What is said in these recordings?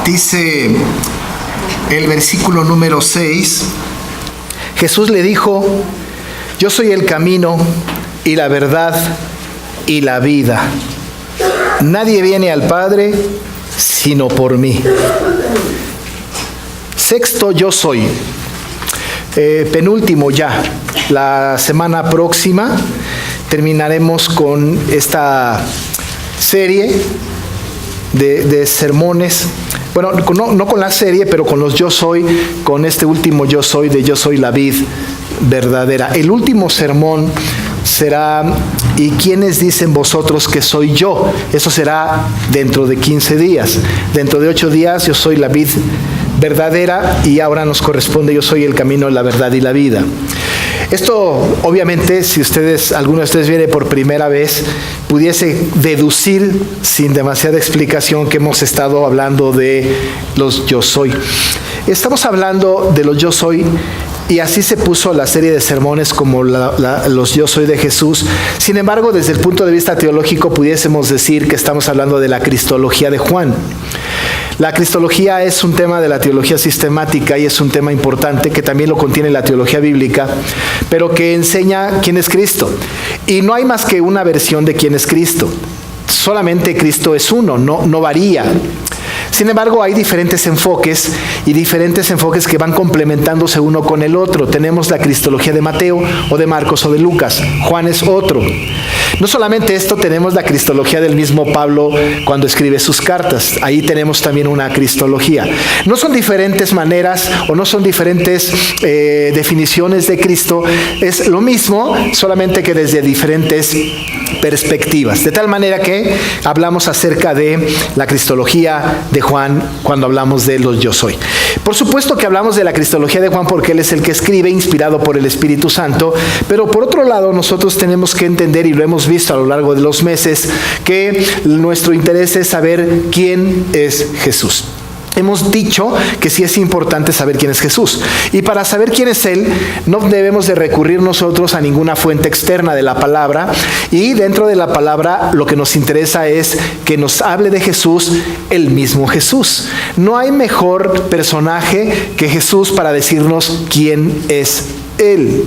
Dice el versículo número 6, Jesús le dijo: yo soy el camino y la verdad y la vida. Nadie viene al Padre sino por mí. Sexto, yo soy. Penúltimo ya. La semana próxima terminaremos con esta serie de sermones. Bueno, no con la serie, pero con los yo soy, con este último yo soy, de yo soy la vid verdadera. El último sermón será: ¿y quiénes dicen vosotros que soy yo? Eso será dentro de 15 días. Dentro de 8 días yo soy la vid verdadera, y ahora nos corresponde yo soy el camino, la verdad y la vida. Esto, obviamente, si alguno de ustedes viene por primera vez, pudiese deducir sin demasiada explicación que hemos estado hablando de los yo soy. Estamos hablando de los yo soy, y así se puso la serie de sermones como los yo soy de Jesús. Sin embargo, desde el punto de vista teológico, pudiésemos decir que estamos hablando de la cristología de Juan. La cristología es un tema de la teología sistemática y es un tema importante que también lo contiene la teología bíblica, pero que enseña quién es Cristo. Y no hay más que una versión de quién es Cristo. Solamente Cristo es uno, no varía. Sin embargo, hay diferentes enfoques que van complementándose uno con el otro. Tenemos la cristología de Mateo o de Marcos o de Lucas. Juan es otro. No solamente esto, tenemos la cristología del mismo Pablo cuando escribe sus cartas. Ahí tenemos también una cristología. No son diferentes maneras o no son diferentes definiciones de Cristo. Es lo mismo, solamente que desde diferentes perspectivas. De tal manera que hablamos acerca de la cristología de Juan cuando hablamos de los yo soy. Por supuesto que hablamos de la cristología de Juan porque él es el que escribe, inspirado por el Espíritu Santo, pero por otro lado nosotros tenemos que entender, y lo hemos visto a lo largo de los meses, que nuestro interés es saber quién es Jesús. Hemos dicho que sí es importante saber quién es Jesús. Y para saber quién es Él, no debemos de recurrir nosotros a ninguna fuente externa de la palabra. Y dentro de la palabra lo que nos interesa es que nos hable de Jesús, el mismo Jesús. No hay mejor personaje que Jesús para decirnos quién es Él.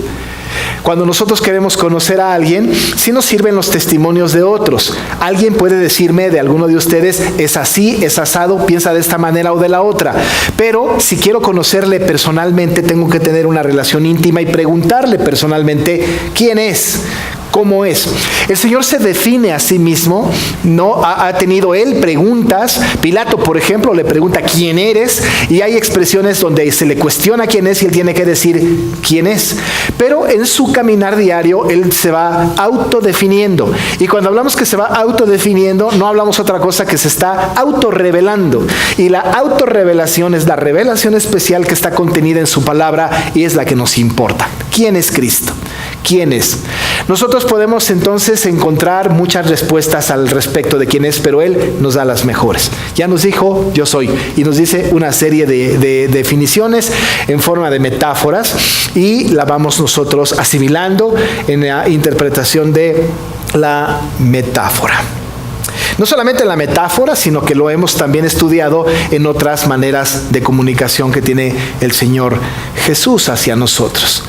Cuando nosotros queremos conocer a alguien, sí nos sirven los testimonios de otros. Alguien puede decirme de alguno de ustedes: es así, es asado, piensa de esta manera o de la otra. Pero si quiero conocerle personalmente, tengo que tener una relación íntima y preguntarle personalmente quién es, cómo es. El Señor se define a sí mismo, no ha tenido Él preguntas. Pilato, por ejemplo, le pregunta: ¿quién eres? Y hay expresiones donde se le cuestiona quién es y Él tiene que decir quién es. Pero en su caminar diario, Él se va autodefiniendo. Y cuando hablamos que se va autodefiniendo, no hablamos otra cosa que se está autorrevelando. Y la autorrevelación es la revelación especial que está contenida en su palabra y es la que nos importa. ¿Quién es Cristo? ¿Quién es? Nosotros podemos entonces encontrar muchas respuestas al respecto de quién es, pero Él nos da las mejores. Ya nos dijo: yo soy, y nos dice una serie de definiciones en forma de metáforas, y la vamos nosotros asimilando en la interpretación de la metáfora. No solamente la metáfora, sino que lo hemos también estudiado en otras maneras de comunicación que tiene el Señor Jesús hacia nosotros.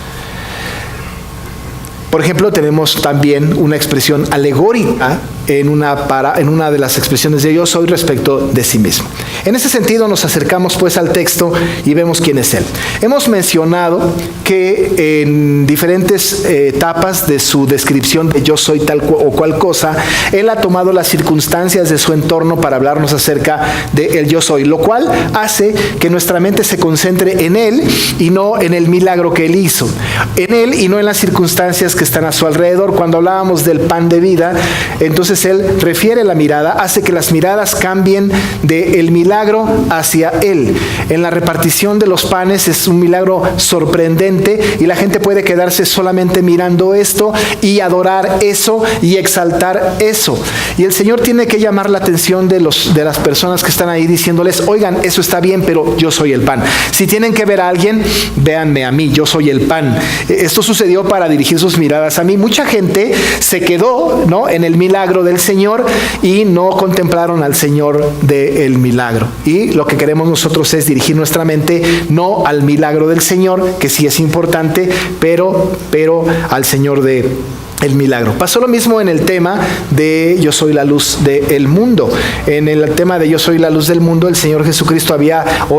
Por ejemplo, tenemos también una expresión alegórica en una de las expresiones de yo soy respecto de sí mismo. En ese sentido nos acercamos pues al texto y vemos quién es Él. Hemos mencionado que en diferentes etapas de su descripción de yo soy tal o cual cosa, Él ha tomado las circunstancias de su entorno para hablarnos acerca de el yo soy, lo cual hace que nuestra mente se concentre en Él y no en el milagro que Él hizo, en Él y no en las circunstancias que están a su alrededor. Cuando hablábamos del pan de vida, entonces Él refiere la mirada, hace que las miradas cambien del milagro hacia Él. En la repartición de los panes es un milagro sorprendente y la gente puede quedarse solamente mirando esto y adorar eso y exaltar eso. Y el Señor tiene que llamar la atención de las personas que están ahí diciéndoles: oigan, eso está bien, pero yo soy el pan. Si tienen que ver a alguien, véanme a mí, yo soy el pan. Esto sucedió para dirigir sus miradas a mí. Mucha gente se quedó, ¿no?, en el milagro del Señor y no contemplaron al Señor del milagro. Y lo que queremos nosotros es dirigir nuestra mente no al milagro del Señor, que sí es importante, pero al Señor el milagro. Pasó lo mismo en el tema de yo soy la luz del mundo. En el tema de yo soy la luz del mundo, el Señor Jesucristo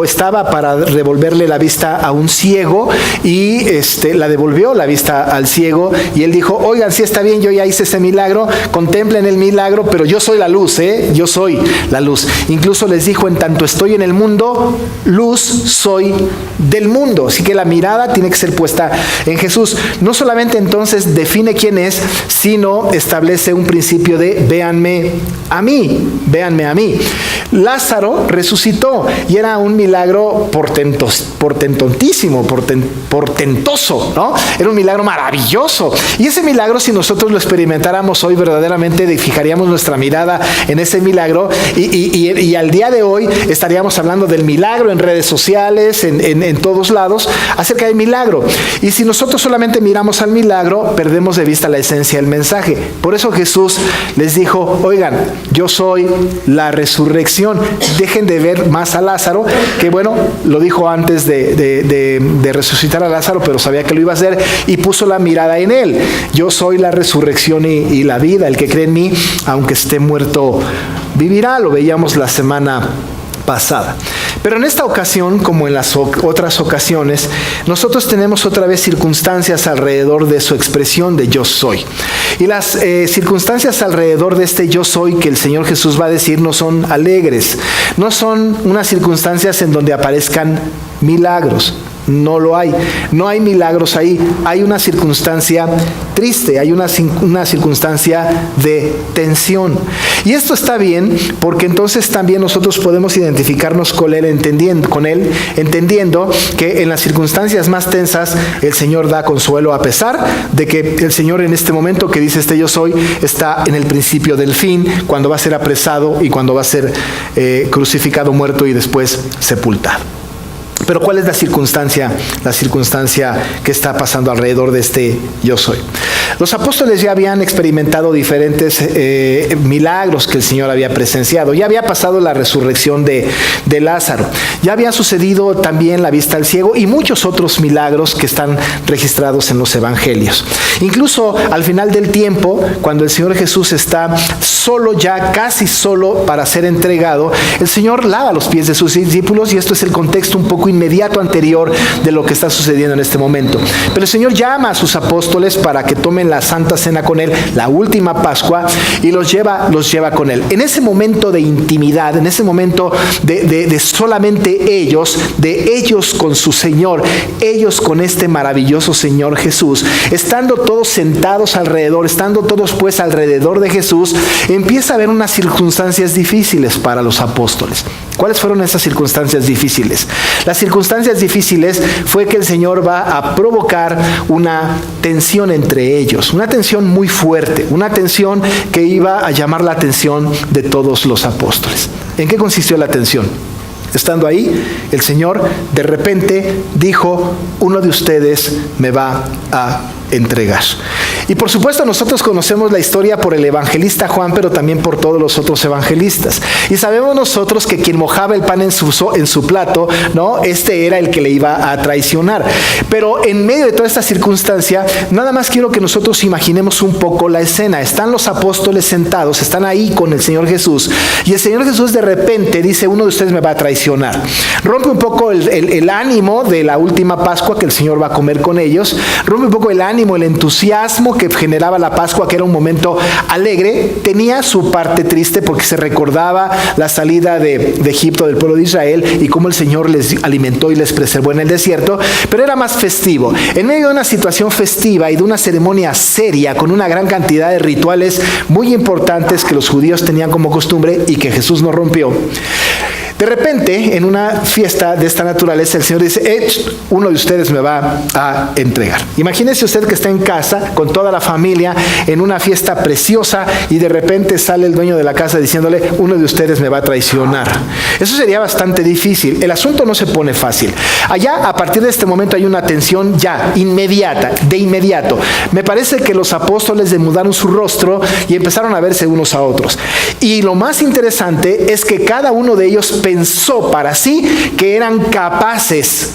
estaba para devolverle la vista a un ciego y la devolvió la vista al ciego y él dijo, oigan, sí está bien, yo ya hice ese milagro, contemplen el milagro, pero yo soy la luz, yo soy la luz. Incluso les dijo, en tanto estoy en el mundo, luz soy del mundo. Así que la mirada tiene que ser puesta en Jesús. No solamente entonces define quién es, sino establece un principio de véanme a mí. Lázaro resucitó y era un milagro portentoso, ¿no? Era un milagro maravilloso. Y ese milagro, si nosotros lo experimentáramos hoy, verdaderamente fijaríamos nuestra mirada en ese milagro y al día de hoy estaríamos hablando del milagro en redes sociales, en todos lados, acerca del milagro. Y si nosotros solamente miramos al milagro, perdemos de vista la esencia del mensaje. Por eso Jesús les dijo, oigan, yo soy la resurrección. Dejen de ver más a Lázaro, que bueno, lo dijo antes de resucitar a Lázaro, pero sabía que lo iba a hacer y puso la mirada en él. Yo soy la resurrección y la vida. El que cree en mí, aunque esté muerto, vivirá. Lo veíamos la semana pasada. Pero en esta ocasión, como en las otras ocasiones, nosotros tenemos otra vez circunstancias alrededor de su expresión de yo soy. Y las circunstancias alrededor de este yo soy que el Señor Jesús va a decir no son alegres, no son unas circunstancias en donde aparezcan milagros. No lo hay, no hay milagros ahí, hay una circunstancia triste, hay una circunstancia de tensión. Y esto está bien porque entonces también nosotros podemos identificarnos con él, entendiendo que en las circunstancias más tensas el Señor da consuelo, a pesar de que el Señor en este momento que dice yo soy, está en el principio del fin, cuando va a ser apresado y cuando va a ser crucificado, muerto y después sepultado. Pero ¿cuál es la circunstancia que está pasando alrededor de este yo soy? Los apóstoles ya habían experimentado diferentes milagros que el Señor había presenciado. Ya había pasado la resurrección de Lázaro. Ya había sucedido también la vista al ciego y muchos otros milagros que están registrados en los evangelios. Incluso al final del tiempo, cuando el Señor Jesús está solo ya, casi solo para ser entregado, el Señor lava los pies de sus discípulos y esto es el contexto un poco inmediato anterior de lo que está sucediendo en este momento. Pero el Señor llama a sus apóstoles para que tomen la Santa Cena con Él, la última Pascua, y los lleva con Él. En ese momento de intimidad, en ese momento de solamente ellos, de ellos con su Señor, ellos con este maravilloso Señor Jesús, estando todos sentados alrededor, estando todos pues alrededor de Jesús, empieza a haber unas circunstancias difíciles para los apóstoles. ¿Cuáles fueron esas circunstancias difíciles? Las circunstancias difíciles fue que el Señor va a provocar una tensión entre ellos, una tensión muy fuerte, una tensión que iba a llamar la atención de todos los apóstoles. ¿En qué consistió la tensión? Estando ahí, el Señor de repente dijo, uno de ustedes me va a entregar. Y por supuesto nosotros conocemos la historia por el evangelista Juan, pero también por todos los otros evangelistas. Y sabemos nosotros que quien mojaba el pan en su plato, ¿no? Este era el que le iba a traicionar. Pero en medio de toda esta circunstancia, nada más quiero que nosotros imaginemos un poco la escena. Están los apóstoles sentados, están ahí con el Señor Jesús. Y el Señor Jesús de repente dice, uno de ustedes me va a traicionar. Rompe un poco el ánimo de la última Pascua que el Señor va a comer con ellos. Rompe un poco el ánimo, el entusiasmo que generaba la Pascua, que era un momento alegre. Tenía su parte triste porque se recordaba la salida de Egipto del pueblo de Israel y cómo el Señor les alimentó y les preservó en el desierto, pero era más festivo. En medio de una situación festiva y de una ceremonia seria con una gran cantidad de rituales muy importantes que los judíos tenían como costumbre y que Jesús no rompió, de De repente, en una fiesta de esta naturaleza, el Señor dice, uno de ustedes me va a entregar. Imagínese usted que está en casa con toda la familia en una fiesta preciosa y de repente sale el dueño de la casa diciéndole, uno de ustedes me va a traicionar. Eso sería bastante difícil. El asunto no se pone fácil. Allá, a partir de este momento, hay una tensión ya, inmediata, de inmediato. Me parece que los apóstoles demudaron su rostro y empezaron a verse unos a otros. Y lo más interesante es que cada uno de ellos pensó para sí que eran capaces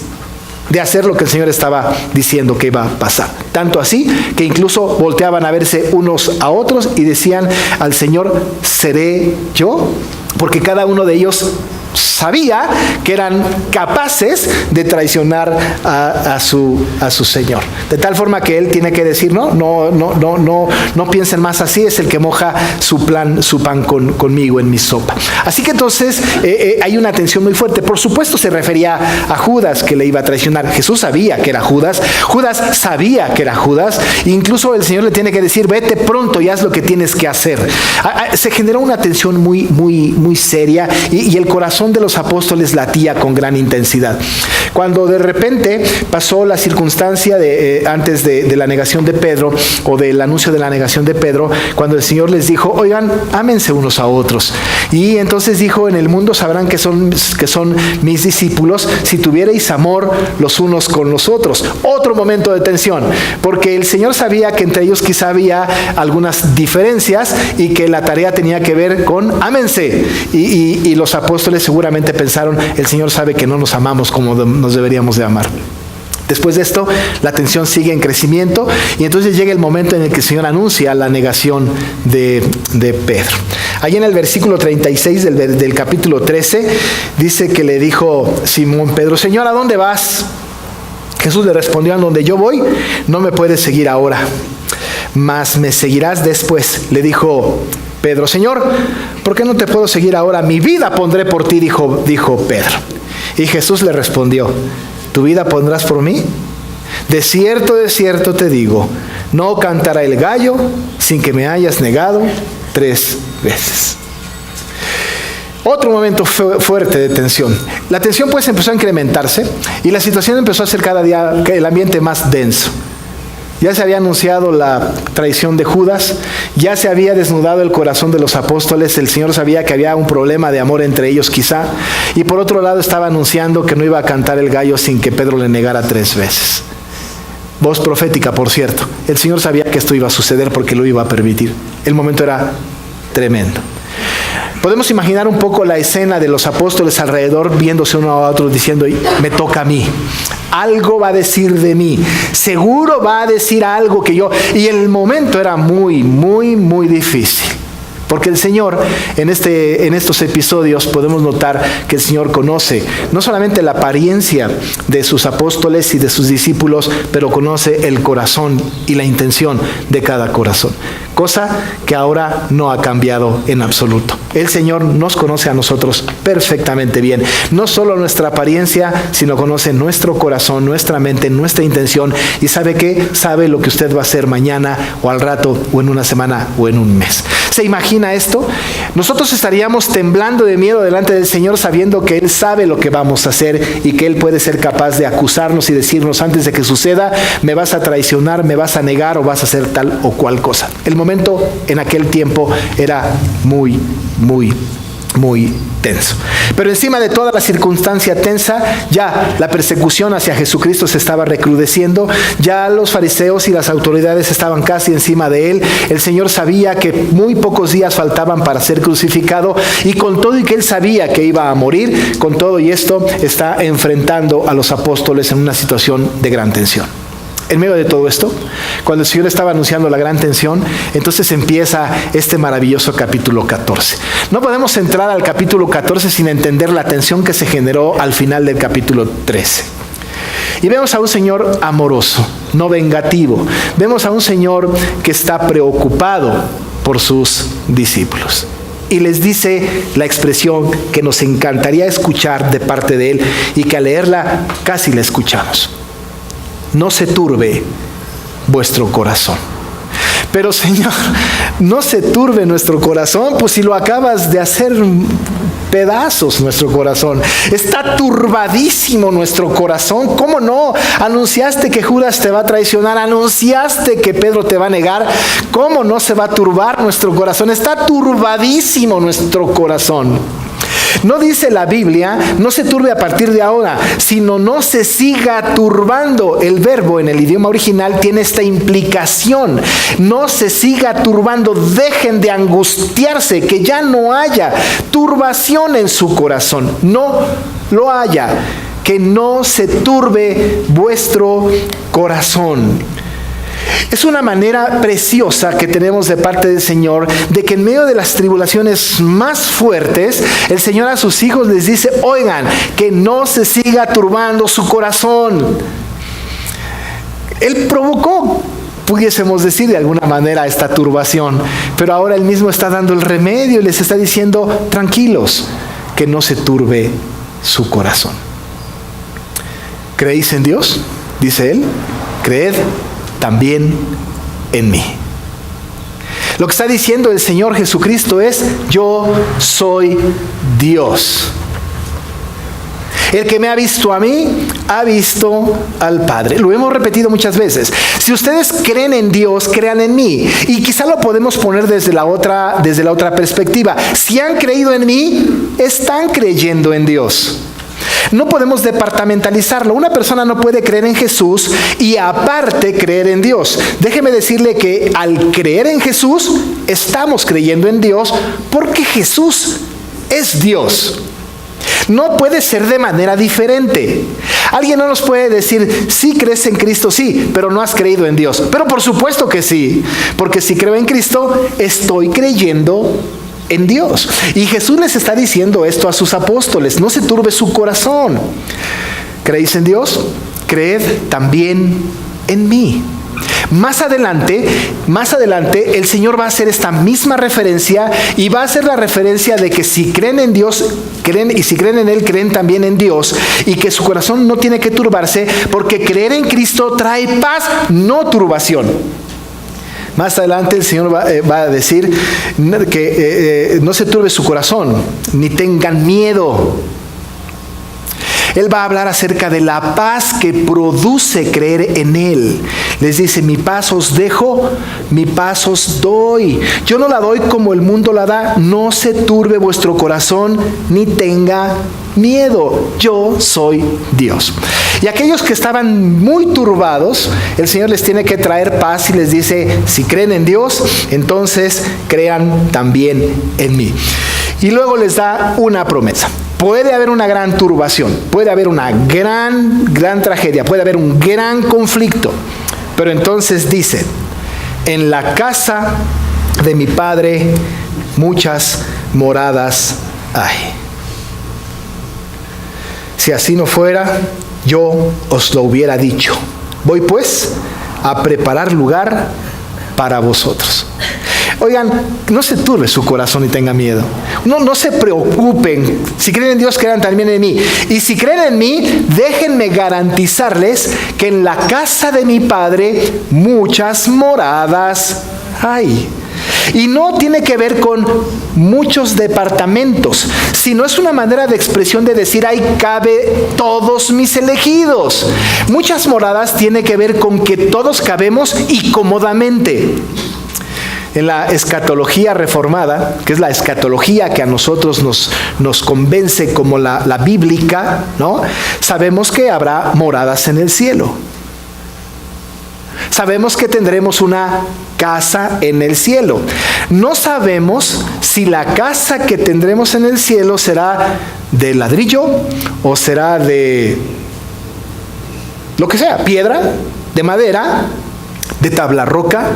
de hacer lo que el Señor estaba diciendo que iba a pasar. Tanto así que incluso volteaban a verse unos a otros y decían al Señor, ¿seré yo? Porque cada uno de ellos sabía que eran capaces de traicionar a su Señor. De tal forma que él tiene que decir, no piensen más así, es el que moja su pan conmigo en mi sopa. Así que entonces hay una tensión muy fuerte. Por supuesto se refería a Judas que le iba a traicionar. Jesús sabía que era Judas. Judas sabía que era Judas. Incluso el Señor le tiene que decir, vete pronto y haz lo que tienes que hacer. Se generó una tensión muy seria y el corazón de los apóstoles latía con gran intensidad. Cuando de repente pasó la circunstancia antes de la negación de Pedro, o del anuncio de la negación de Pedro, cuando el Señor les dijo, oigan, ámense unos a otros. Y entonces dijo, en el mundo sabrán que son mis discípulos si tuvierais amor los unos con los otros. Otro momento de tensión, porque el Señor sabía que entre ellos quizá había algunas diferencias y que la tarea tenía que ver con ámense. Y los apóstoles seguramente pensaron, el Señor sabe que no nos amamos como nos deberíamos de amar. Después de esto, la tensión sigue en crecimiento y entonces llega el momento en el que el Señor anuncia la negación de Pedro. Allí en el versículo 36 del capítulo 13, dice que le dijo Simón Pedro, Señor, ¿a dónde vas? Jesús le respondió, a donde yo voy, no me puedes seguir ahora, mas me seguirás después. Le dijo Pedro, Señor, ¿por qué no te puedo seguir ahora? Mi vida pondré por ti, dijo Pedro. Y Jesús le respondió, ¿tu vida pondrás por mí? De cierto te digo, no cantará el gallo sin que me hayas negado 3 veces. Otro momento fuerte de tensión. La tensión pues empezó a incrementarse y la situación empezó a ser cada día el ambiente más denso. Ya se había anunciado la traición de Judas, ya se había desnudado el corazón de los apóstoles, el Señor sabía que había un problema de amor entre ellos quizá, y por otro lado estaba anunciando que no iba a cantar el gallo sin que Pedro le negara 3 veces. Voz profética, por cierto. El Señor sabía que esto iba a suceder porque lo iba a permitir. El momento era tremendo. Podemos imaginar un poco la escena de los apóstoles alrededor viéndose uno a otro diciendo, me toca a mí. Algo va a decir de mí. Seguro va a decir algo que yo... Y el momento era muy difícil. Porque el Señor, en estos episodios, podemos notar que el Señor conoce no solamente la apariencia de sus apóstoles y de sus discípulos, pero conoce el corazón y la intención de cada corazón. Cosa que ahora no ha cambiado en absoluto. El Señor nos conoce a nosotros perfectamente bien. No solo nuestra apariencia, sino conoce nuestro corazón, nuestra mente, nuestra intención. Y sabe lo que usted va a hacer mañana o al rato o en una semana o en un mes. ¿Se imagina esto? Nosotros estaríamos temblando de miedo delante del Señor sabiendo que Él sabe lo que vamos a hacer y que Él puede ser capaz de acusarnos y decirnos antes de que suceda, me vas a traicionar, me vas a negar o vas a hacer tal o cual cosa. El momento en aquel tiempo era muy tenso. Pero encima de toda la circunstancia tensa, ya la persecución hacia Jesucristo se estaba recrudeciendo, ya los fariseos y las autoridades estaban casi encima de Él. El Señor sabía que muy pocos días faltaban para ser crucificado y con todo y que Él sabía que iba a morir, con todo y esto está enfrentando a los apóstoles en una situación de gran tensión. En medio de todo esto, cuando el Señor estaba anunciando la gran tensión, entonces empieza este maravilloso capítulo 14. No podemos entrar al capítulo 14 sin entender la tensión que se generó al final del capítulo 13. Y vemos a un Señor amoroso, no vengativo. Vemos a un Señor que está preocupado por sus discípulos. Y les dice la expresión que nos encantaría escuchar de parte de Él y que al leerla casi la escuchamos. No se turbe vuestro corazón. Pero Señor, no se turbe nuestro corazón, pues si lo acabas de hacer pedazos nuestro corazón. Está turbadísimo nuestro corazón. ¿Cómo no? Anunciaste que Judas te va a traicionar. Anunciaste que Pedro te va a negar. ¿Cómo no se va a turbar nuestro corazón? Está turbadísimo nuestro corazón. No dice la Biblia, no se turbe a partir de ahora, sino no se siga turbando. El verbo en el idioma original tiene esta implicación. No se siga turbando, dejen de angustiarse, que ya no haya turbación en su corazón. No lo haya, que no se turbe vuestro corazón. Es una manera preciosa que tenemos de parte del Señor de que en medio de las tribulaciones más fuertes, el Señor a sus hijos les dice, oigan, que no se siga turbando su corazón. Él provocó, pudiésemos decir de alguna manera, esta turbación, pero ahora Él mismo está dando el remedio y les está diciendo, tranquilos, que no se turbe su corazón. ¿Creéis en Dios? Dice Él, creed también en mí. Lo que está diciendo el Señor Jesucristo es, yo soy Dios. El que me ha visto a mí, ha visto al Padre. Lo hemos repetido muchas veces. Si ustedes creen en Dios, crean en mí. Y quizá lo podemos poner desde la otra perspectiva. Si han creído en mí, están creyendo en Dios. No podemos departamentalizarlo. Una persona no puede creer en Jesús y aparte creer en Dios. Déjeme decirle que al creer en Jesús, estamos creyendo en Dios porque Jesús es Dios. No puede ser de manera diferente. Alguien no nos puede decir, sí crees en Cristo, sí, pero no has creído en Dios. Pero por supuesto que sí, porque si creo en Cristo, estoy creyendo en Dios. Y Jesús les está diciendo esto a sus apóstoles, no se turbe su corazón. ¿Creéis en Dios? Creed también en mí. Más adelante, el Señor va a hacer esta misma referencia y va a hacer la referencia de que si creen en Dios, creen, y si creen en Él, creen también en Dios, y que su corazón no tiene que turbarse, porque creer en Cristo trae paz, no turbación. Más adelante el Señor va a decir que no se turbe su corazón, ni tengan miedo. Él va a hablar acerca de la paz que produce creer en Él. Les dice, mi paz os dejo, mi paz os doy. Yo no la doy como el mundo la da. No se turbe vuestro corazón, ni tenga miedo. Yo soy Dios. Y aquellos que estaban muy turbados, el Señor les tiene que traer paz y les dice, si creen en Dios, entonces crean también en mí. Y luego les da una promesa. Puede haber una gran turbación, puede haber una gran tragedia, puede haber un gran conflicto. Pero entonces dice, en la casa de mi Padre muchas moradas hay. Si así no fuera, yo os lo hubiera dicho. Voy pues a preparar lugar para vosotros. Oigan, no se turbe su corazón y tenga miedo. No se preocupen. Si creen en Dios, crean también en mí. Y si creen en mí, déjenme garantizarles que en la casa de mi Padre muchas moradas hay. Y no tiene que ver con muchos departamentos, sino es una manera de expresión de decir, ahí cabe todos mis elegidos. Muchas moradas tiene que ver con que todos cabemos y cómodamente. En la escatología reformada, que es la escatología que a nosotros nos convence como la bíblica, ¿no? Sabemos que habrá moradas en el cielo. Sabemos que tendremos una casa en el cielo. No sabemos si la casa que tendremos en el cielo será de ladrillo o será de lo que sea, piedra, de madera, de tabla roca.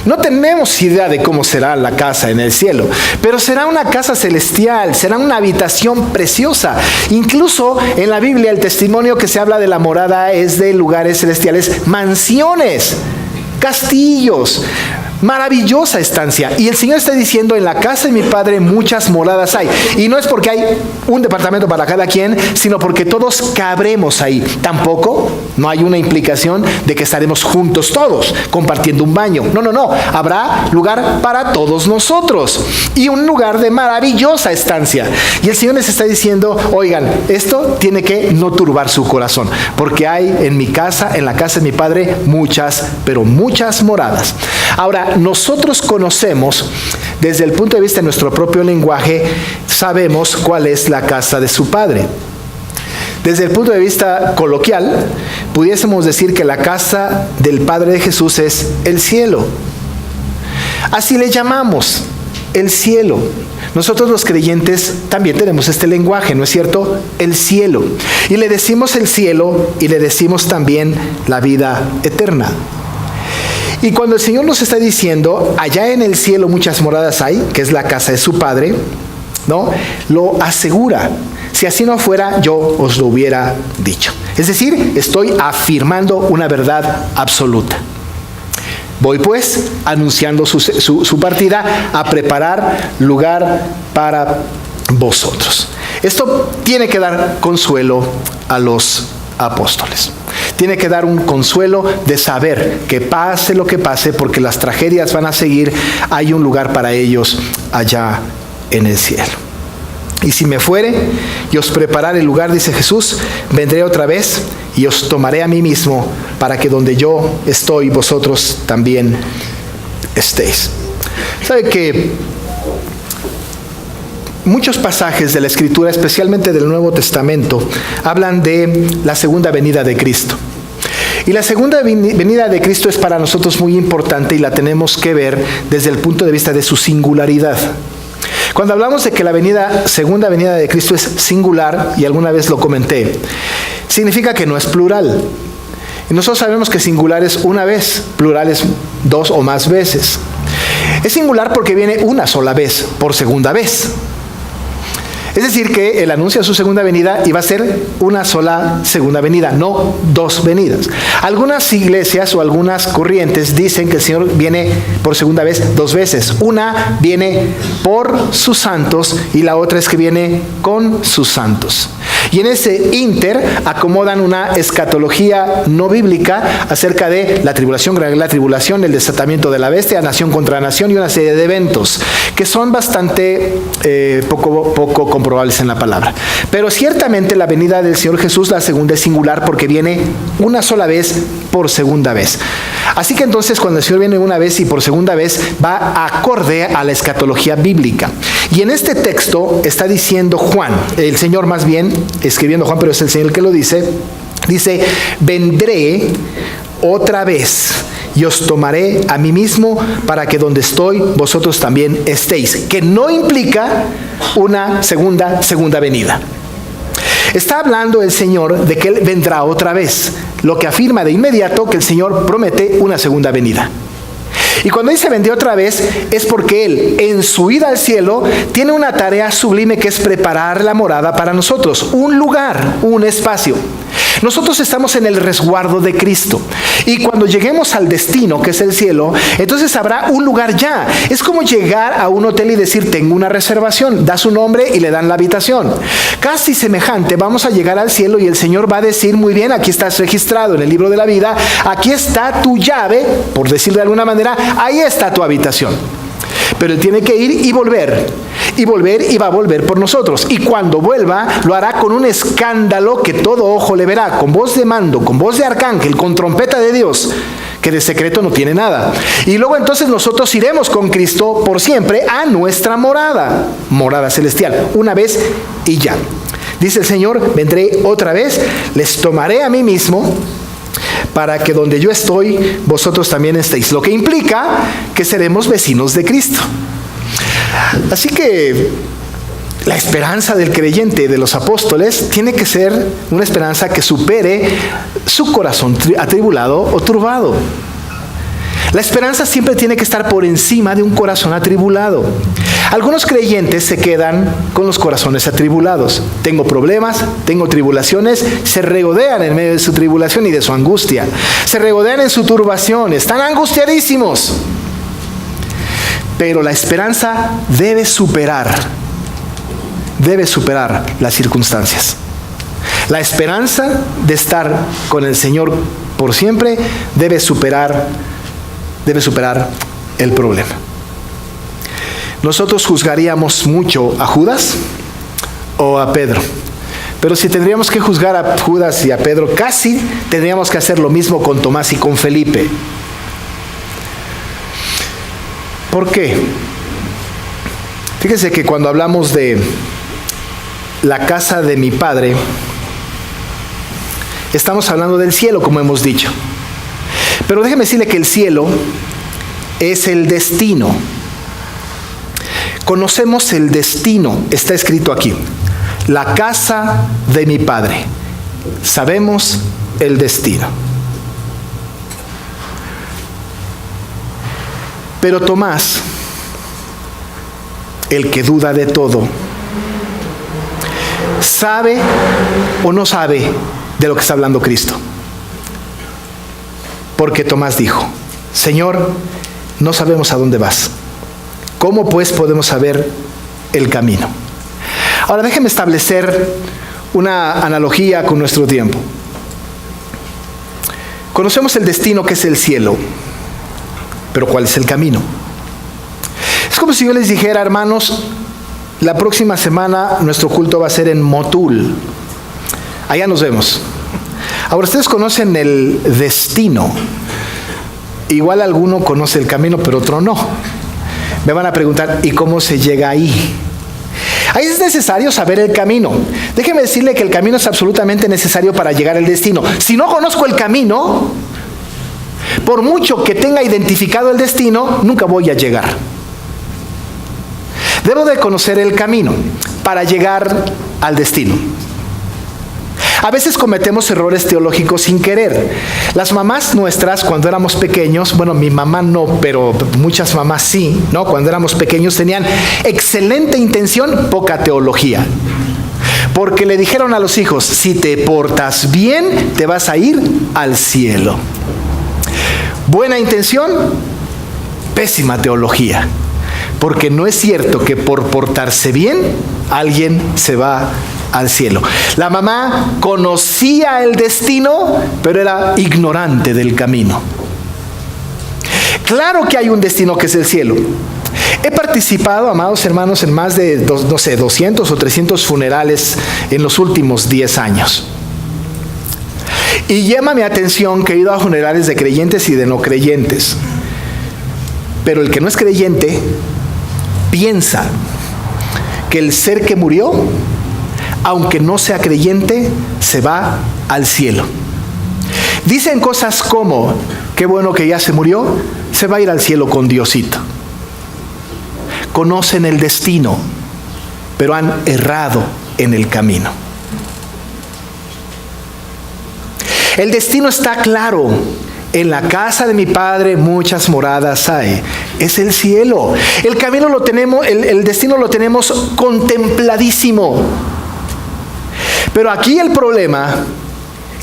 No tenemos idea de cómo será la casa en el cielo, pero será una casa celestial, será una habitación preciosa. Incluso en la Biblia el testimonio que se habla de la morada es de lugares celestiales, mansiones, castillos, maravillosa estancia. Y el Señor está diciendo, en la casa de mi Padre muchas moradas hay. Y no es porque hay un departamento para cada quien, sino porque todos cabremos ahí. Tampoco no hay una implicación de que estaremos juntos todos, compartiendo un baño. No. Habrá lugar para todos nosotros. Y un lugar de maravillosa estancia. Y el Señor les está diciendo, oigan, esto tiene que no turbar su corazón. Porque hay en mi casa, en la casa de mi Padre, muchas, pero muchas moradas. Ahora, nosotros conocemos, desde el punto de vista de nuestro propio lenguaje, sabemos cuál es la casa de su Padre. Desde el punto de vista coloquial, pudiésemos decir que la casa del Padre de Jesús es el cielo. Así le llamamos, el cielo. Nosotros los creyentes también tenemos este lenguaje, ¿no es cierto? El cielo. Y le decimos el cielo y le decimos también la vida eterna. Y cuando el Señor nos está diciendo, allá en el cielo muchas moradas hay, que es la casa de su Padre, ¿no? Lo asegura. Si así no fuera, yo os lo hubiera dicho. Es decir, estoy afirmando una verdad absoluta. Voy pues, anunciando su partida, a preparar lugar para vosotros. Esto tiene que dar consuelo a los apóstoles. Tiene que dar un consuelo de saber que pase lo que pase, porque las tragedias van a seguir, hay un lugar para ellos allá en el cielo. Y si me fuere y os prepararé el lugar, dice Jesús, vendré otra vez y os tomaré a mí mismo, para que donde yo estoy, vosotros también estéis. ¿Sabe que muchos pasajes de la Escritura, especialmente del Nuevo Testamento, hablan de la segunda venida de Cristo? Y la segunda venida de Cristo es para nosotros muy importante y la tenemos que ver desde el punto de vista de su singularidad. Cuando hablamos de que la segunda venida de Cristo es singular, y alguna vez lo comenté, significa que no es plural. Y nosotros sabemos que singular es una vez, plural es dos o más veces. Es singular porque viene una sola vez, por segunda vez. Es decir, que el anuncio de su segunda venida iba a ser una sola segunda venida, no dos venidas. Algunas iglesias o algunas corrientes dicen que el Señor viene por segunda vez dos veces. Una viene por sus santos y la otra es que viene con sus santos. Y en ese ínter acomodan una escatología no bíblica acerca de la tribulación, el desatamiento de la bestia, nación contra nación y una serie de eventos que son bastante poco comprobables en la palabra. Pero ciertamente la venida del Señor Jesús, la segunda, es singular porque viene una sola vez por segunda vez. Así que entonces cuando el Señor viene una vez y por segunda vez, va acorde a la escatología bíblica. Y en este texto está diciendo Juan, el Señor más bien, escribiendo Juan, pero es el Señor el que lo dice, vendré otra vez y os tomaré a mí mismo, para que donde estoy vosotros también estéis. Que no implica una segunda venida. Está hablando el Señor de que Él vendrá otra vez, lo que afirma de inmediato que el Señor promete una segunda venida. Y cuando dice vendré otra vez, es porque Él, en su ida al cielo, tiene una tarea sublime que es preparar la morada para nosotros, un lugar, un espacio. Nosotros estamos en el resguardo de Cristo. Y cuando lleguemos al destino, que es el cielo, entonces habrá un lugar ya. Es como llegar a un hotel y decir, tengo una reservación. Da su nombre y le dan la habitación. Casi semejante, vamos a llegar al cielo y el Señor va a decir, muy bien, aquí estás registrado en el libro de la vida. Aquí está tu llave, por decirlo de alguna manera, ahí está tu habitación. Pero Él tiene que ir y volver y va a volver por nosotros. Y cuando vuelva, lo hará con un escándalo que todo ojo le verá, con voz de mando, con voz de arcángel, con trompeta de Dios, que de secreto no tiene nada. Y luego entonces nosotros iremos con Cristo por siempre a nuestra morada celestial, una vez y ya. Dice el Señor, vendré otra vez, les tomaré a mí mismo, para que donde yo estoy, vosotros también estéis. Lo que implica que seremos vecinos de Cristo. Así que la esperanza del creyente, de los apóstoles, tiene que ser una esperanza que supere su corazón atribulado o turbado. La esperanza siempre tiene que estar por encima de un corazón atribulado. Algunos creyentes se quedan con los corazones atribulados. Tengo problemas, tengo tribulaciones, se regodean en medio de su tribulación y de su angustia. Se regodean en su turbación, están angustiadísimos. Pero la esperanza debe superar las circunstancias. La esperanza de estar con el Señor por siempre debe superar el problema. Nosotros juzgaríamos mucho a Judas o a Pedro. Pero si tendríamos que juzgar a Judas y a Pedro, casi tendríamos que hacer lo mismo con Tomás y con Felipe. ¿Por qué? Fíjense que cuando hablamos de la casa de mi Padre, estamos hablando del cielo, como hemos dicho. Pero déjeme decirle que el cielo es el destino. Conocemos el destino, está escrito aquí. La casa de mi Padre. Sabemos el destino. Pero Tomás, el que duda de todo, ¿sabe o no sabe de lo que está hablando Cristo? Porque Tomás dijo: Señor, no sabemos a dónde vas. ¿Cómo pues podemos saber el camino? Ahora déjeme establecer una analogía con nuestro tiempo. Conocemos el destino, que es el cielo, pero ¿cuál es el camino? Es como si yo les dijera: hermanos, la próxima semana nuestro culto va a ser en Motul. Allá nos vemos. Ahora, ustedes conocen el destino. Igual alguno conoce el camino, pero otro no. Me van a preguntar: ¿y cómo se llega ahí? Ahí es necesario saber el camino. Déjeme decirle que el camino es absolutamente necesario para llegar al destino. Si no conozco el camino, por mucho que tenga identificado el destino, nunca voy a llegar. Debo de conocer el camino para llegar al destino. A veces cometemos errores teológicos sin querer. Las mamás nuestras, cuando éramos pequeños, bueno, mi mamá no, pero muchas mamás sí, ¿no? Cuando éramos pequeños tenían excelente intención, poca teología. Porque le dijeron a los hijos: si te portas bien, te vas a ir al cielo. Buena intención, pésima teología. Porque no es cierto que por portarse bien, alguien se va al cielo. La mamá conocía el destino, pero era ignorante del camino. Claro que hay un destino, que es el cielo. He participado, amados hermanos, en más de 200 o 300 funerales en los últimos 10 años. Y llama mi atención que he ido a funerales de creyentes y de no creyentes. Pero el que no es creyente piensa que el ser que murió, aunque no sea creyente, se va al cielo. Dicen cosas como: qué bueno que ya se murió, se va a ir al cielo con Diosito. Conocen el destino, pero han errado en el camino. El destino está claro. En la casa de mi Padre muchas moradas hay. Es el cielo. El camino lo tenemos, el destino lo tenemos contempladísimo. Pero aquí el problema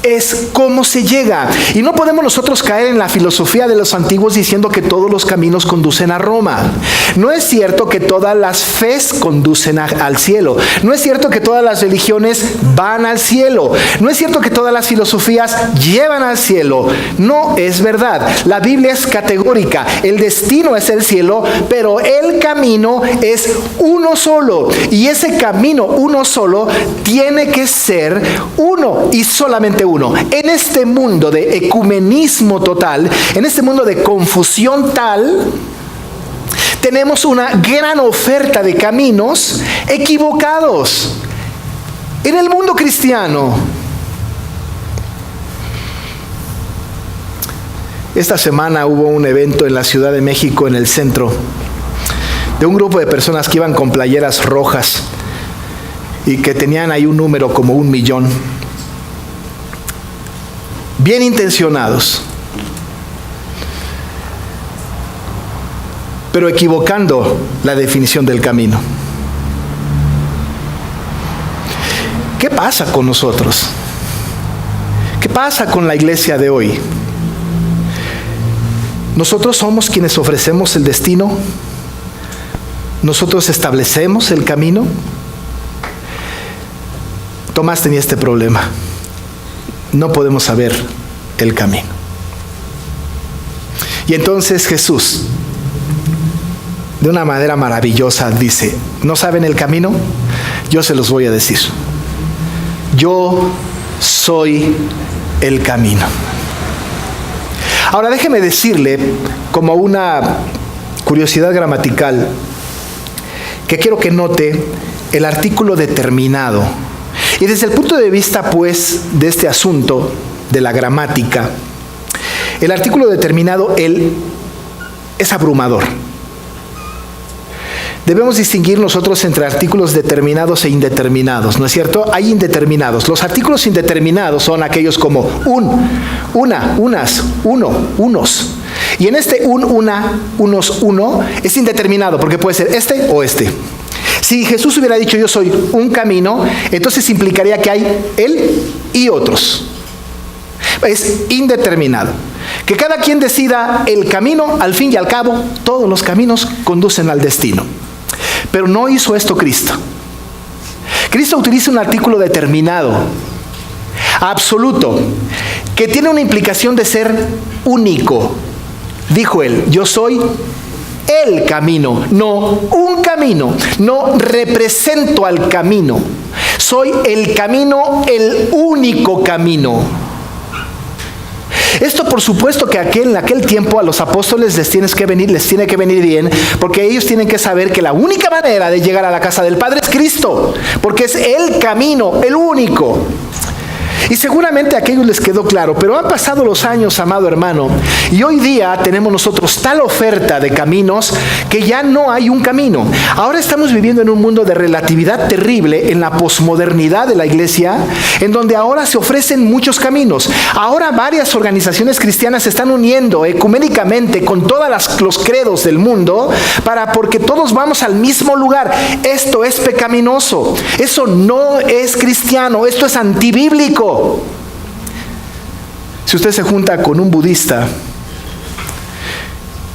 es cómo se llega. Y no podemos nosotros caer en la filosofía de los antiguos diciendo que todos los caminos conducen a Roma. No es cierto que todas las fes conducen al cielo. No es cierto que todas las religiones van al cielo. No es cierto que todas las filosofías llevan al cielo. No es verdad. La Biblia es categórica. El destino es el cielo, pero el camino es uno solo. Y ese camino uno solo tiene que ser uno y solamente uno. En este mundo de ecumenismo total, en este mundo de confusión tal, tenemos una gran oferta de caminos equivocados. En el mundo cristiano, esta semana hubo un evento en la Ciudad de México, en el centro, de un grupo de personas que iban con playeras rojas y que tenían ahí un número como 1,000,000. Bien intencionados, pero equivocando la definición del camino. ¿Qué pasa con nosotros? ¿Qué pasa con la iglesia de hoy? ¿Nosotros somos quienes ofrecemos el destino nosotros establecemos el camino. Tomás tenía este problema. No podemos saber el camino. Y entonces Jesús, de una manera maravillosa, dice: ¿no saben el camino? Yo se los voy a decir. Yo soy el camino. Ahora déjeme decirle, como una curiosidad gramatical, que quiero que note el artículo determinado. Y desde el punto de vista, pues, de este asunto de la gramática, el artículo determinado, él, es abrumador. Debemos distinguir nosotros entre artículos determinados e indeterminados, ¿no es cierto? Hay indeterminados. Los artículos indeterminados son aquellos como un, una, unas, uno, unos. Y en este un, una, unos, uno es indeterminado porque puede ser este o este. Si Jesús hubiera dicho yo soy un camino, entonces implicaría que hay él y otros. Es indeterminado. Que cada quien decida el camino, al fin y al cabo, todos los caminos conducen al destino. Pero no hizo esto Cristo. Cristo utiliza un artículo determinado, absoluto, que tiene una implicación de ser único. Dijo él: yo soy el camino, no un camino, no represento al camino. Soy el camino, el único camino. Esto, por supuesto, que en aquel tiempo a los apóstoles les tiene que venir bien, porque ellos tienen que saber que la única manera de llegar a la casa del Padre es Cristo, porque es el camino, el único. Y seguramente a aquellos les quedó claro, pero han pasado los años, amado hermano, y hoy día tenemos nosotros tal oferta de caminos que ya no hay un camino. Ahora estamos viviendo en un mundo de relatividad terrible, en la posmodernidad de la iglesia, en donde ahora se ofrecen muchos caminos. Ahora varias organizaciones cristianas se están uniendo ecuménicamente con todos los credos del mundo porque todos vamos al mismo lugar. Esto es pecaminoso, eso no es cristiano, esto es antibíblico. Si usted se junta con un budista,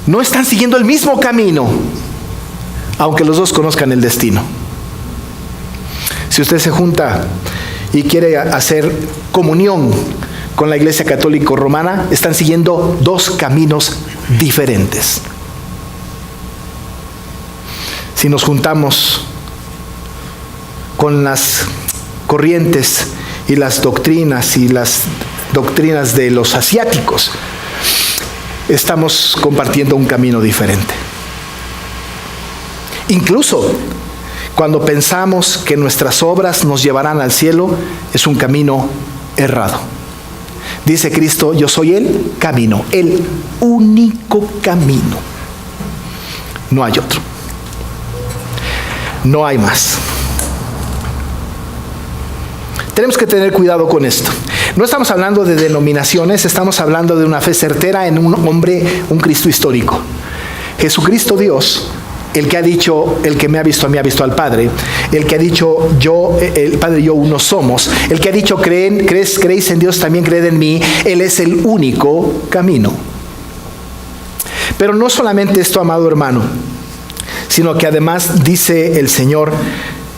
no están siguiendo el mismo camino, aunque los dos conozcan el destino. Si usted se junta y quiere hacer comunión con la Iglesia Católica Romana, están siguiendo dos caminos diferentes. Si nos juntamos con las corrientes y las doctrinas de los asiáticos, estamos compartiendo un camino diferente. Incluso cuando pensamos que nuestras obras nos llevarán al cielo, es un camino errado. Dice Cristo: yo soy el camino, el único camino. No hay otro. No hay más. Tenemos que tener cuidado con esto. No estamos hablando de denominaciones, estamos hablando de una fe certera en un hombre, un Cristo histórico. Jesucristo Dios, el que ha dicho: el que me ha visto a mí ha visto al Padre. El que ha dicho: el Padre y yo uno somos. El que ha dicho: creéis en Dios, también creed en mí. Él es el único camino. Pero no solamente esto, amado hermano, sino que además dice el Señor: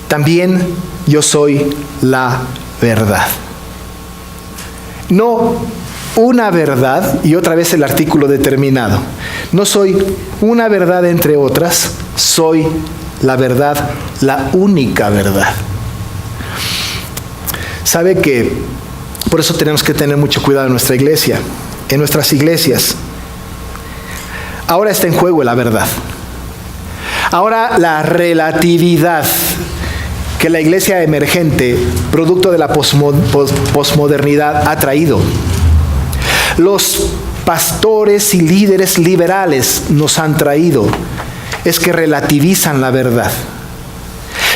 también yo soy la verdad. No una verdad, y otra vez el artículo determinado. No soy una verdad entre otras, soy la verdad, la única verdad. ¿Sabe que por eso tenemos que tener mucho cuidado en nuestra iglesia, en nuestras iglesias? Ahora está en juego la verdad. Ahora la relatividad que la iglesia emergente, producto de la posmodernidad, ha traído. Los pastores y líderes liberales nos han traído es que relativizan la verdad.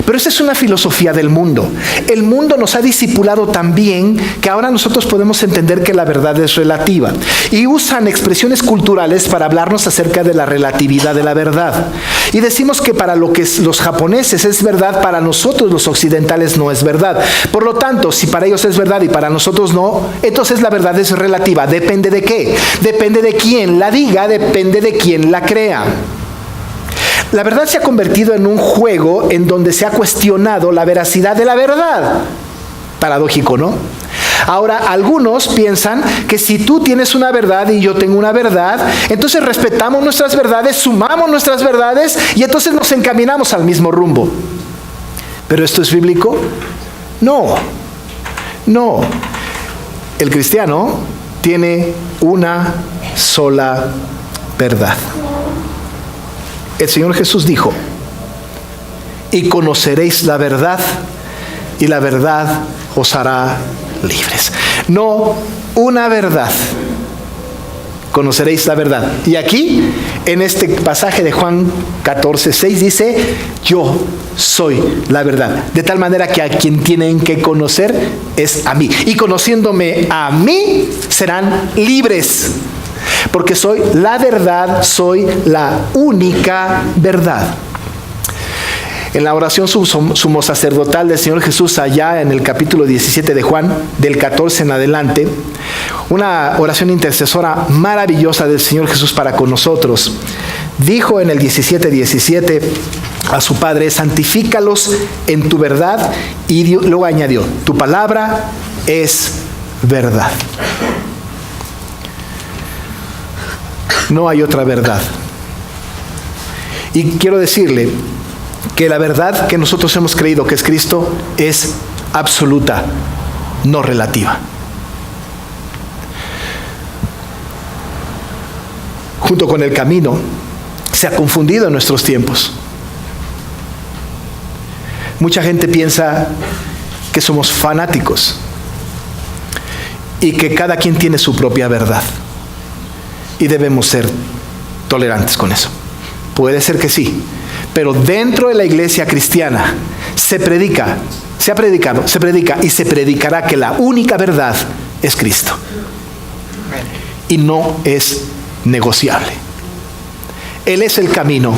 Pero esa es una filosofía del mundo. El mundo nos ha discipulado tan bien que ahora nosotros podemos entender que la verdad es relativa. Y usan expresiones culturales para hablarnos acerca de la relatividad de la verdad. Y decimos que para lo que los japoneses es verdad, para nosotros los occidentales no es verdad. Por lo tanto, si para ellos es verdad y para nosotros no, entonces la verdad es relativa. ¿Depende de qué? Depende de quién la diga, depende de quién la crea. La verdad se ha convertido en un juego en donde se ha cuestionado la veracidad de la verdad. Paradójico, ¿no? Ahora, algunos piensan que si tú tienes una verdad y yo tengo una verdad, entonces respetamos nuestras verdades, sumamos nuestras verdades y entonces nos encaminamos al mismo rumbo. ¿Pero esto es bíblico? No. El cristiano tiene una sola verdad. El Señor Jesús dijo: y conoceréis la verdad, y la verdad os hará libres. No, una verdad. Conoceréis la verdad. Y aquí, en este pasaje de Juan 14:6 dice: yo soy la verdad. De tal manera que a quien tienen que conocer es a mí. Y conociéndome a mí, serán libres. Porque soy la verdad, soy la única verdad. En la oración sumo sacerdotal del Señor Jesús, allá en el capítulo 17 de Juan, del 14 en adelante, una oración intercesora maravillosa del Señor Jesús para con nosotros, dijo en el 17:17 a su Padre: santifícalos en tu verdad, y luego añadió: tu palabra es verdad. No hay otra verdad. Y quiero decirle que la verdad que nosotros hemos creído que es Cristo es absoluta, no relativa. Junto con el camino, se ha confundido en nuestros tiempos. Mucha gente piensa que somos fanáticos y que cada quien tiene su propia verdad. Y debemos ser tolerantes con eso. Puede ser que sí, pero dentro de la iglesia cristiana se predica y se predicará que la única verdad es Cristo. Y no es negociable. Él es el camino.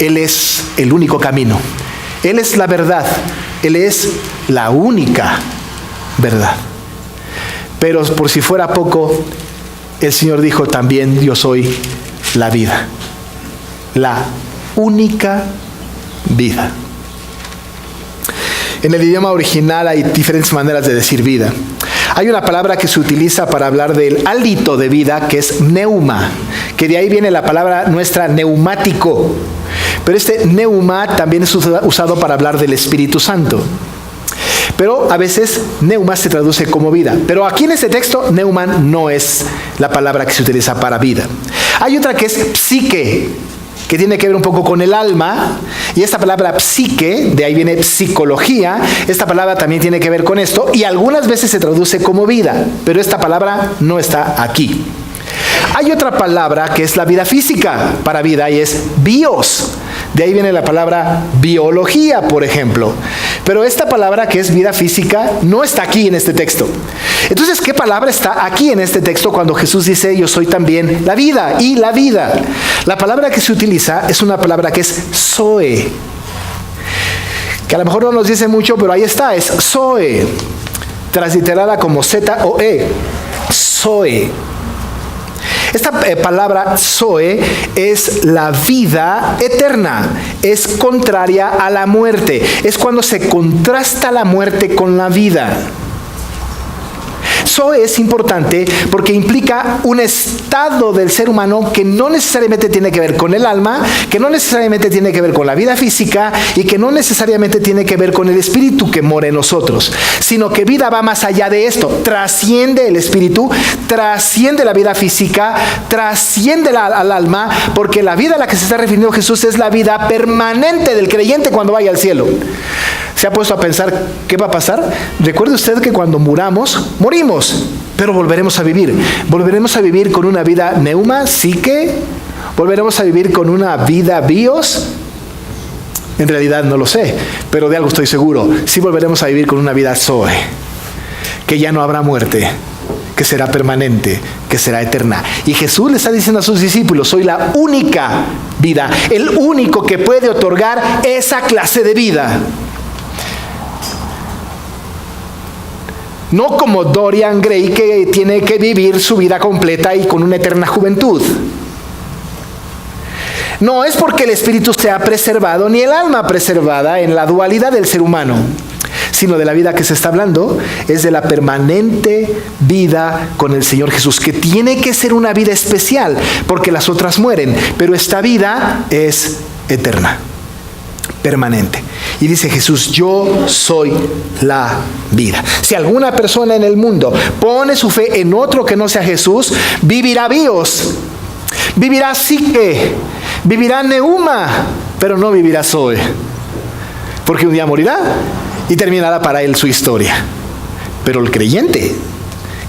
Él es el único camino. Él es la verdad. Él es la única verdad. Pero por si fuera poco, el Señor dijo también: yo soy la vida. La única vida. En el idioma original hay diferentes maneras de decir vida. Hay una palabra que se utiliza para hablar del hálito de vida, que es neuma, que de ahí viene la palabra nuestra neumático. Pero este neuma también es usado para hablar del Espíritu Santo. Pero a veces neuma se traduce como vida. Pero aquí en este texto, neuman no es la palabra que se utiliza para vida. Hay otra que es psique, que tiene que ver un poco con el alma. Y esta palabra psique, de ahí viene psicología, esta palabra también tiene que ver con esto. Y algunas veces se traduce como vida, pero esta palabra no está aquí. Hay otra palabra que es la vida física para vida, y es bios. De ahí viene la palabra biología, por ejemplo. Pero esta palabra que es vida física no está aquí en este texto. Entonces, ¿qué palabra está aquí en este texto cuando Jesús dice: yo soy también la vida y la vida? La palabra que se utiliza es una palabra que es zoe, que a lo mejor no nos dice mucho, pero ahí está, es zoe, transliterada como Z-O-E, zoe. Esta palabra zoe es la vida eterna, es contraria a la muerte, es cuando se contrasta la muerte con la vida. Zoe es importante porque implica un estado del ser humano que no necesariamente tiene que ver con el alma, que no necesariamente tiene que ver con la vida física y que no necesariamente tiene que ver con el espíritu que mora en nosotros, sino que vida va más allá de esto, trasciende el espíritu, trasciende la vida física, trasciende al alma, porque la vida a la que se está refiriendo Jesús es la vida permanente del creyente cuando vaya al cielo. ¿Se ha puesto a pensar qué va a pasar? Recuerde usted que cuando muramos, morimos, pero volveremos a vivir. Volveremos a vivir con una vida neuma, psique. Volveremos a vivir con una vida bios. En realidad no lo sé, pero de algo estoy seguro. Sí volveremos a vivir con una vida zoe, que ya no habrá muerte, que será permanente, que será eterna. Y Jesús le está diciendo a sus discípulos: soy la única vida, el único que puede otorgar esa clase de vida. No como Dorian Gray, que tiene que vivir su vida completa y con una eterna juventud. No es porque el espíritu sea preservado ni el alma preservada en la dualidad del ser humano, sino de la vida que se está hablando es de la permanente vida con el Señor Jesús, que tiene que ser una vida especial, porque las otras mueren, pero esta vida es eterna, permanente. Y dice Jesús, yo soy la vida. Si alguna persona en el mundo pone su fe en otro que no sea Jesús, vivirá bios, vivirá psique, vivirá neuma, pero no vivirá zoe, porque un día morirá y terminará para él su historia. Pero el creyente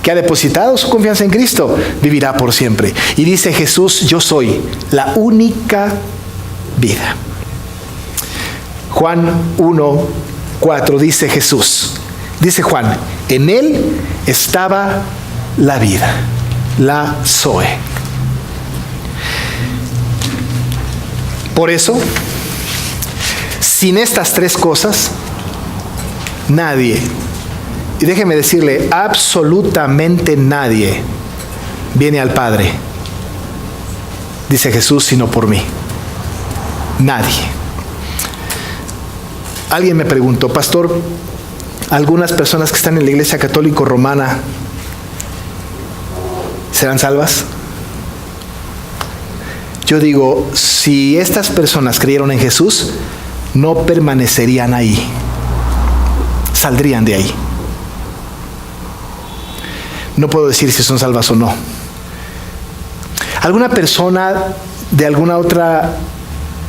que ha depositado su confianza en Cristo vivirá por siempre. Y dice Jesús, yo soy la única vida. Juan 1:4 dice Jesús, dice Juan, en él estaba la vida, la Zoe. Por eso, sin estas tres cosas, nadie, y déjeme decirle, absolutamente nadie viene al Padre, dice Jesús, sino por mí. Nadie. Alguien me preguntó, pastor, ¿algunas personas que están en la Iglesia Católica Romana serán salvas? Yo digo, si estas personas creyeron en Jesús, no permanecerían ahí, saldrían de ahí. No puedo decir si son salvas o no. ¿Alguna persona de alguna otra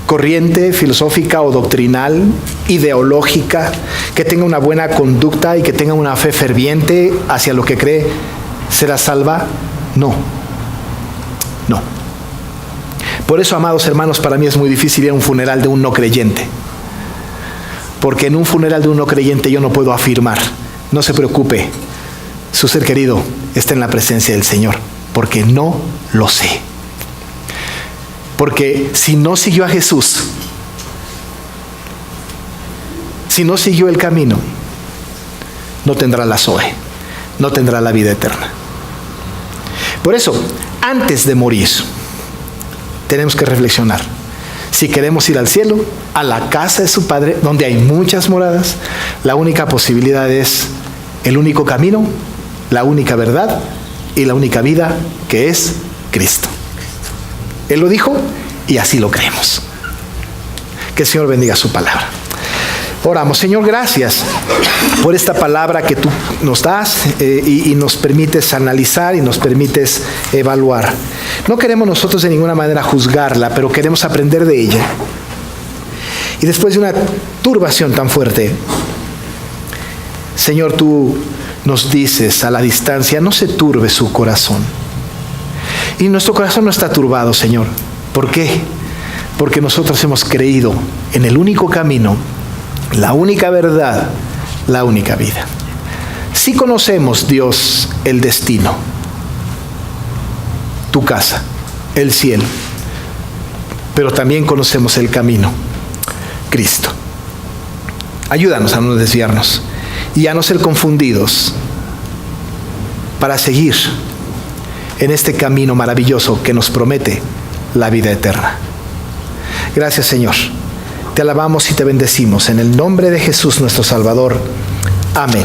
corriente filosófica o doctrinal, ideológica, que tenga una buena conducta y que tenga una fe ferviente hacia lo que cree, será salva? No. No. Por eso, amados hermanos, para mí es muy difícil ir a un funeral de un no creyente. Porque en un funeral de un no creyente yo no puedo afirmar, no se preocupe, su ser querido está en la presencia del Señor, porque no lo sé. Porque si no siguió a Jesús, si no siguió el camino, no tendrá la Zoe, no tendrá la vida eterna. Por eso, antes de morir, tenemos que reflexionar. Si queremos ir al cielo, a la casa de su Padre, donde hay muchas moradas, la única posibilidad es el único camino, la única verdad y la única vida, que es Cristo. Él lo dijo y así lo creemos. Que el Señor bendiga su palabra. Oramos. Señor, gracias por esta palabra que tú nos das y nos permites analizar y nos permites evaluar. No queremos nosotros de ninguna manera juzgarla, pero queremos aprender de ella. Y después de una turbación tan fuerte, Señor, tú nos dices a la distancia, no se turbe su corazón. Y nuestro corazón no está turbado, Señor. ¿Por qué? Porque nosotros hemos creído en el único camino, la única verdad, la única vida. Sí conocemos, Dios, el destino, tu casa, el cielo, pero también conocemos el camino, Cristo. Ayúdanos a no desviarnos y a no ser confundidos para seguir en este camino maravilloso que nos promete la vida eterna. Gracias, Señor. Te alabamos y te bendecimos en el nombre de Jesús nuestro Salvador. Amén.